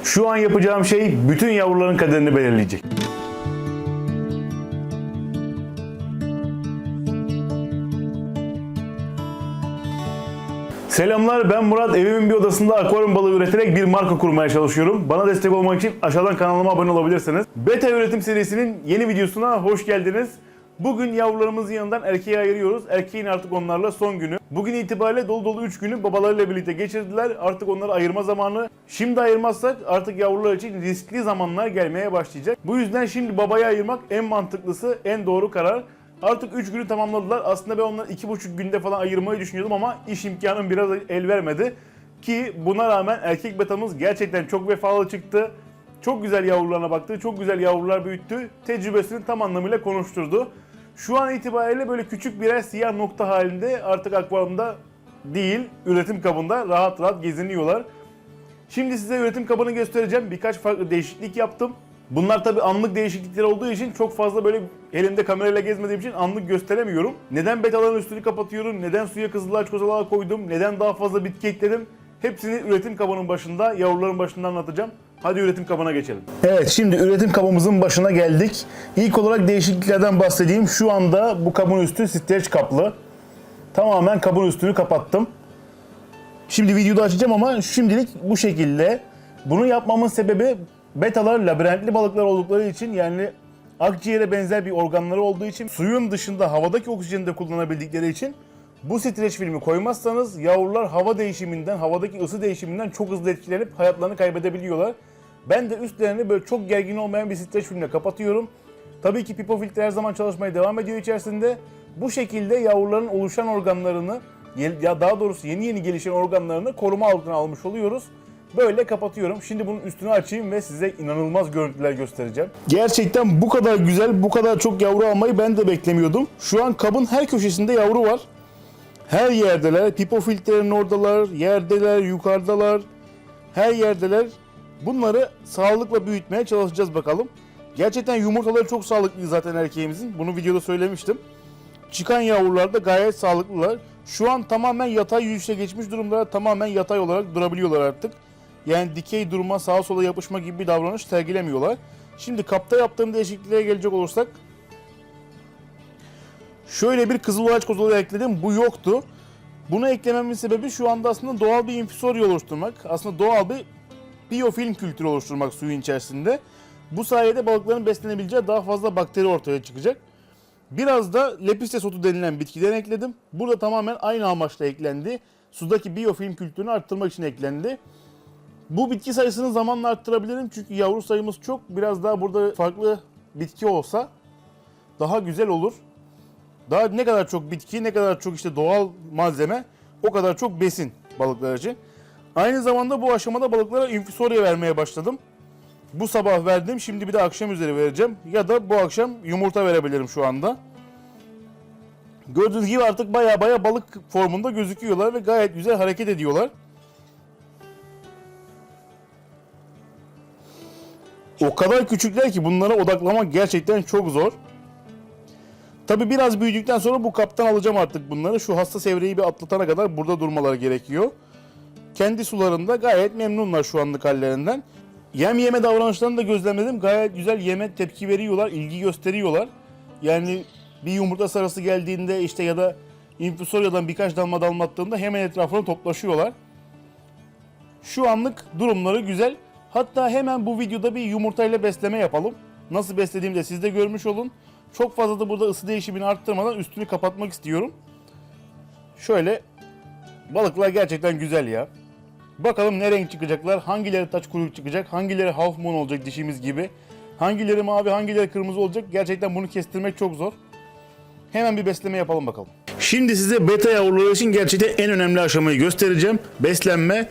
Şu an yapacağım şey bütün yavruların kaderini belirleyecek. Selamlar, ben Murat. Evimin bir odasında akvaryum balığı üreterek bir marka kurmaya çalışıyorum. Bana destek olmak için aşağıdan kanalıma abone olabilirsiniz. Beta üretim serisinin yeni videosuna hoş geldiniz. Bugün yavrularımızın yanından erkeği ayırıyoruz. Erkeğin artık onlarla son günü. Bugün itibariyle dolu dolu 3 günü babalarıyla birlikte geçirdiler. Artık onları ayırma zamanı. Şimdi ayırmazsak artık yavrular için riskli zamanlar gelmeye başlayacak. Bu yüzden şimdi babayı ayırmak en mantıklısı, en doğru karar. Artık 3 günü tamamladılar. Aslında ben onları 2,5 günde falan ayırmayı düşünüyordum ama iş imkanım biraz el vermedi. Ki buna rağmen erkek betamız gerçekten çok vefalı çıktı. Çok güzel yavrularına baktı, çok güzel yavrular büyüttü. Tecrübesini tam anlamıyla konuşturdu. Şu an itibariyle böyle küçük birer siyah nokta halinde artık akvaryumda değil, üretim kabında rahat rahat geziniyorlar. Şimdi size üretim kabını göstereceğim. Birkaç farklı değişiklik yaptım. Bunlar tabi anlık değişiklikler olduğu için çok fazla böyle elimde kamerayla gezmediğim için anlık gösteremiyorum. Neden betaların üstünü kapatıyorum, neden suya kızılağaç kozalağı koydum, neden daha fazla bitki ekledim. Hepsini üretim kabının başında, yavruların başında anlatacağım. Hadi üretim kabına geçelim. Evet, şimdi üretim kabımızın başına geldik. İlk olarak değişikliklerden bahsedeyim. Şu anda bu kabın üstü streç kaplı. Tamamen kabın üstünü kapattım. Şimdi videoda açacağım ama şimdilik bu şekilde. Bunu yapmamın sebebi betalar labirentli balıklar oldukları için, yani akciğere benzer bir organları olduğu için, suyun dışında havadaki oksijeni de kullanabildikleri için bu streç filmi koymazsanız yavrular hava değişiminden, havadaki ısı değişiminden çok hızlı etkilenip hayatlarını kaybedebiliyorlar. Ben de üstlerini böyle çok gergin olmayan bir streç filmle kapatıyorum. Tabii ki pipo filtre her zaman çalışmaya devam ediyor içerisinde. Bu şekilde yavruların oluşan organlarını, ya daha doğrusu yeni gelişen organlarını koruma altına almış oluyoruz. Böyle kapatıyorum. Şimdi bunun üstünü açayım ve size inanılmaz görüntüler göstereceğim. Gerçekten bu kadar güzel, bu kadar çok yavru almayı ben de beklemiyordum. Şu an kabın her köşesinde yavru var. Her yerdeler. Pipo filtrenin oradalar, yerdeler, yukarıdalar. Her yerdeler. Bunları sağlıkla büyütmeye çalışacağız bakalım. Gerçekten yumurtaları çok sağlıklı zaten erkeğimizin. Bunu videoda söylemiştim. Çıkan yavrular da gayet sağlıklılar. Şu an tamamen yatay yürüyüşe geçmiş durumda. Tamamen yatay olarak durabiliyorlar artık. Yani dikey durma, sağa sola yapışma gibi bir davranış sergilemiyorlar. Şimdi kapta yaptığım değişikliğe gelecek olursak, şöyle bir kızılağaç kozalağı ekledim. Bu yoktu. Bunu eklememin sebebi şu anda aslında doğal bir infüsorya oluşturmak. Aslında doğal bir biyofilm kültürü oluşturmak suyun içerisinde. Bu sayede balıkların beslenebileceği daha fazla bakteri ortaya çıkacak. Biraz da lepistes otu denilen bitkiden ekledim. Burada tamamen aynı amaçla eklendi. Sudaki biyofilm kültürünü arttırmak için eklendi. Bu bitki sayısını zamanla arttırabilirim çünkü yavru sayımız çok. Biraz daha burada farklı bitki olsa daha güzel olur. Daha ne kadar çok bitki, ne kadar çok işte doğal malzeme, o kadar çok besin balıklar için. Aynı zamanda bu aşamada balıklara infüsorya vermeye başladım. Bu sabah verdim, şimdi bir de akşam üzeri vereceğim. Ya da bu akşam yumurta verebilirim şu anda. Gördüğünüz gibi artık baya balık formunda gözüküyorlar ve gayet güzel hareket ediyorlar. O kadar küçükler ki bunlara odaklamak gerçekten çok zor. Tabi biraz büyüdükten sonra bu kaptan alacağım artık bunları. Şu hassas evreyi bir atlatana kadar burada durmaları gerekiyor. Kendi sularında gayet memnunlar şu anlık hallerinden. Yem yeme davranışlarını da gözlemledim. Gayet güzel yeme tepki veriyorlar, ilgi gösteriyorlar. Yani bir yumurta sarısı geldiğinde işte ya da infüsoryadan birkaç damla damlattığında hemen etrafına toplaşıyorlar. Şu anlık durumları güzel. Hatta hemen bu videoda bir yumurtayla besleme yapalım. Nasıl beslediğimi de siz de görmüş olun. Çok fazla da burada ısı değişimini arttırmadan üstünü kapatmak istiyorum. Şöyle, balıklar gerçekten güzel ya. Bakalım ne renk çıkacaklar, hangileri taç kuyruk çıkacak, hangileri half moon olacak dişimiz gibi. Hangileri mavi, hangileri kırmızı olacak, gerçekten bunu kestirmek çok zor. Hemen bir besleme yapalım bakalım. Şimdi size beta yavruları için gerçekten en önemli aşamayı göstereceğim. Beslenme.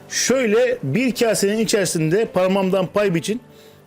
Şöyle bir kasenin içerisinde parmağımdan pay biçin.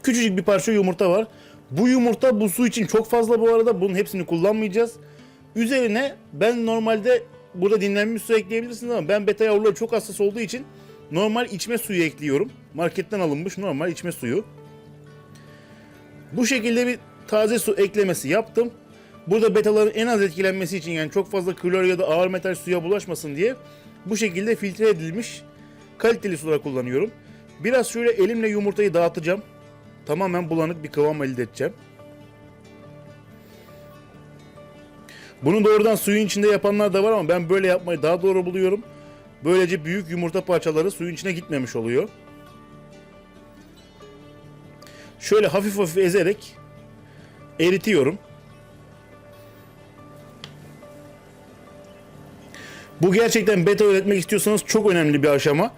Küçücük bir parça yumurta var. Bu yumurta bu su için çok fazla bu arada. Bunun hepsini kullanmayacağız. Üzerine ben normalde burada dinlenmiş su ekleyebilirsiniz ama ben beta yavruları çok hassas olduğu için normal içme suyu ekliyorum. Marketten alınmış normal içme suyu. Bu şekilde bir taze su eklemesi yaptım. Burada betaların en az etkilenmesi için, yani çok fazla klor ya da ağır metal suya bulaşmasın diye bu şekilde filtre edilmiş kaliteli sular kullanıyorum. Biraz şöyle elimle yumurtayı dağıtacağım. Tamamen bulanık bir kıvam elde edeceğim. Bunu doğrudan suyun içinde yapanlar da var ama ben böyle yapmayı daha doğru buluyorum. Böylece büyük yumurta parçaları suyun içine gitmemiş oluyor. Şöyle hafif hafif ezerek eritiyorum. Bu gerçekten beta üretmek istiyorsanız çok önemli bir aşama.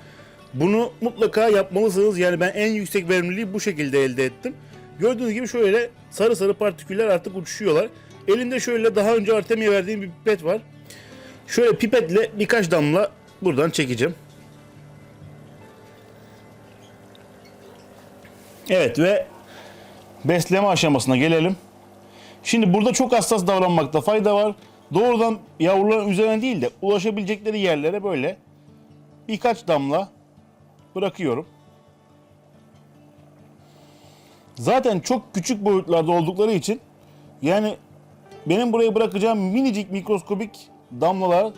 Bunu mutlaka yapmalısınız. Yani ben en yüksek verimliliği bu şekilde elde ettim. Gördüğünüz gibi şöyle sarı sarı partiküller artık uçuşuyorlar. Elimde şöyle daha önce Artemia verdiğim bir pipet var. Şöyle pipetle birkaç damla buradan çekeceğim. Evet ve besleme aşamasına gelelim. Şimdi burada çok hassas davranmakta fayda var. Doğrudan yavruların üzerine değil de ulaşabilecekleri yerlere böyle birkaç damla bırakıyorum. Zaten çok küçük boyutlarda oldukları için yani benim buraya bırakacağım minicik mikroskobik damlalar,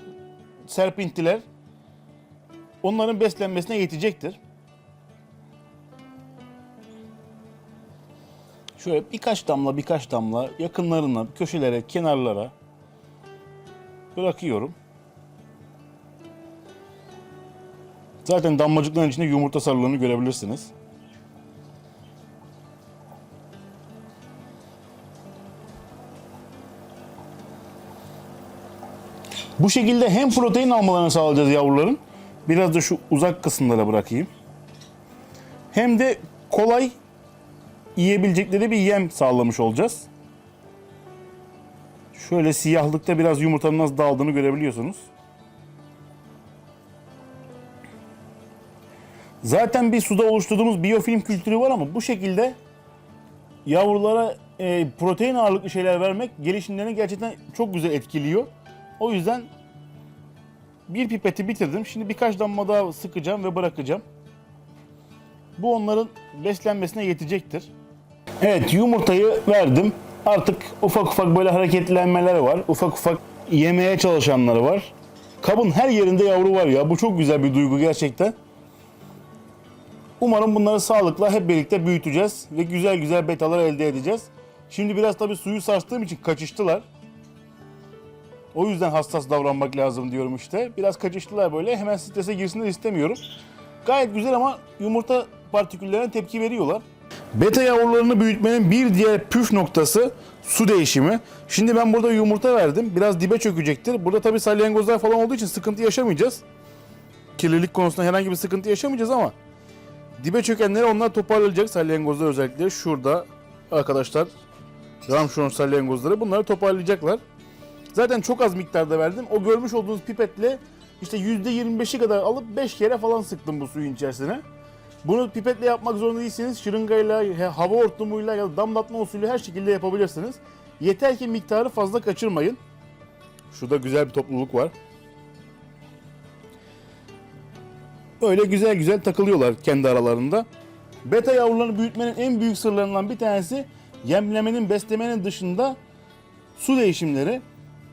serpintiler onların beslenmesine yetecektir. Şöyle birkaç damla yakınlarına, köşelere, kenarlara bırakıyorum. Zaten damlacıkların içinde yumurta sarılarını görebilirsiniz. Bu şekilde hem protein almalarını sağlayacağız yavruların. Biraz da şu uzak kısımlara bırakayım. Hem de kolay yiyebilecekleri bir yem sağlamış olacağız. Şöyle siyahlıkta biraz yumurtanın nasıl dağıldığını görebiliyorsunuz. Zaten bir suda oluşturduğumuz biyofilm kültürü var ama bu şekilde yavrulara protein ağırlıklı şeyler vermek gelişimlerini gerçekten çok güzel etkiliyor. O yüzden bir pipeti bitirdim. Şimdi birkaç damla daha sıkacağım ve bırakacağım. Bu onların beslenmesine yetecektir. Evet, yumurtayı verdim. Artık ufak ufak böyle hareketlenmeler var. Ufak ufak yemeye çalışanları var. Kabın her yerinde yavru var ya. Bu çok güzel bir duygu gerçekten. Umarım bunları sağlıkla hep birlikte büyüteceğiz ve güzel güzel betalar elde edeceğiz. Şimdi biraz tabii suyu sarstığım için kaçıştılar. O yüzden hassas davranmak lazım diyorum işte. Biraz kaçıştılar böyle. Hemen strese girsinler istemiyorum. Gayet güzel ama yumurta partiküllerine tepki veriyorlar. Beta yavrularını büyütmenin bir diğer püf noktası su değişimi. Şimdi ben burada yumurta verdim. Biraz dibe çökecektir. Burada tabii salyangozlar falan olduğu için sıkıntı yaşamayacağız. Kirlilik konusunda herhangi bir sıkıntı yaşamayacağız ama dibe çökenleri onlar toparlayacak. Salyangozlar özellikle şurada arkadaşlar. Ramşon salyangozları bunları toparlayacaklar. Zaten çok az miktarda verdim. O görmüş olduğunuz pipetle işte %25'i kadar alıp 5 kere falan sıktım bu suyun içerisine. Bunu pipetle yapmak zorunda değilsiniz. Şırıngayla, hava hortumuyla ya da damlatma usulü her şekilde yapabilirsiniz. Yeter ki miktarı fazla kaçırmayın. Şurada güzel bir topluluk var. Öyle güzel güzel takılıyorlar kendi aralarında. Beta yavrularını büyütmenin en büyük sırlarından bir tanesi yemlemenin, beslemenin dışında su değişimleri.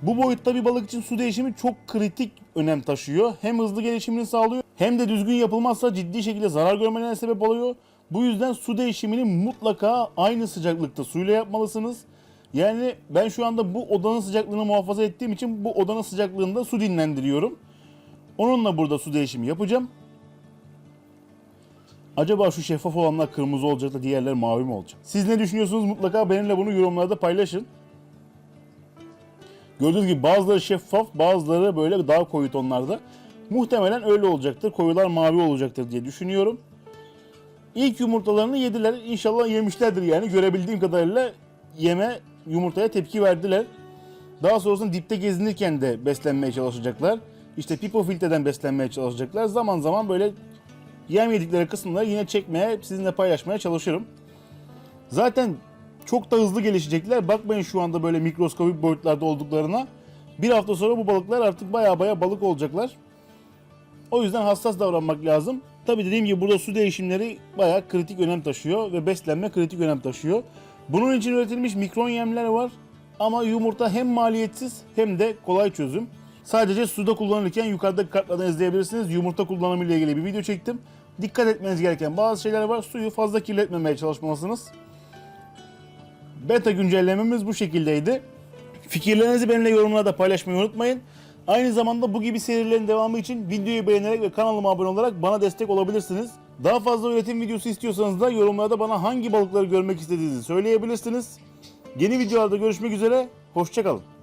Bu boyutta bir balık için su değişimi çok kritik önem taşıyor. Hem hızlı gelişimini sağlıyor hem de düzgün yapılmazsa ciddi şekilde zarar görmelerine sebep oluyor. Bu yüzden su değişimini mutlaka aynı sıcaklıkta suyla yapmalısınız. Yani ben şu anda bu odanın sıcaklığını muhafaza ettiğim için bu odanın sıcaklığında su dinlendiriyorum. Onunla burada su değişimi yapacağım. Acaba şu şeffaf olanlar kırmızı olacak da diğerleri mavi mi olacak? Siz ne düşünüyorsunuz? Mutlaka benimle bunu yorumlarda paylaşın. Gördüğünüz gibi bazıları şeffaf, bazıları böyle daha koyu tonlarda. Muhtemelen öyle olacaktır. Koyular mavi olacaktır diye düşünüyorum. İlk yumurtalarını yediler. İnşallah yemişlerdir yani. Görebildiğim kadarıyla yumurtaya tepki verdiler. Daha sonrasında dipte gezinirken de beslenmeye çalışacaklar. İşte pipofilteden beslenmeye çalışacaklar. Zaman zaman böyle yem yedikleri kısımları yine çekmeye, sizinle paylaşmaya çalışırım. Zaten çok da hızlı gelişecekler. Bakmayın şu anda böyle mikroskobik boyutlarda olduklarına. Bir hafta sonra bu balıklar artık baya balık olacaklar. O yüzden hassas davranmak lazım. Tabii dediğim gibi burada su değişimleri baya kritik önem taşıyor ve beslenme kritik önem taşıyor. Bunun için üretilmiş mikron yemler var. Ama yumurta hem maliyetsiz hem de kolay çözüm. Sadece suda kullanılırken yukarıdaki kartlardan izleyebilirsiniz. Yumurta kullanımı ile ilgili bir video çektim. dikkat etmeniz gereken bazı şeyler var. Suyu fazla kirletmemeye çalışmalısınız. Beta güncellememiz bu şekildeydi. Fikirlerinizi benimle yorumlarda paylaşmayı unutmayın. Aynı zamanda bu gibi serilerin devamı için videoyu beğenerek ve kanalıma abone olarak bana destek olabilirsiniz. Daha fazla üretim videosu istiyorsanız da yorumlarda bana hangi balıkları görmek istediğinizi söyleyebilirsiniz. Yeni videolarda görüşmek üzere, hoşça kalın.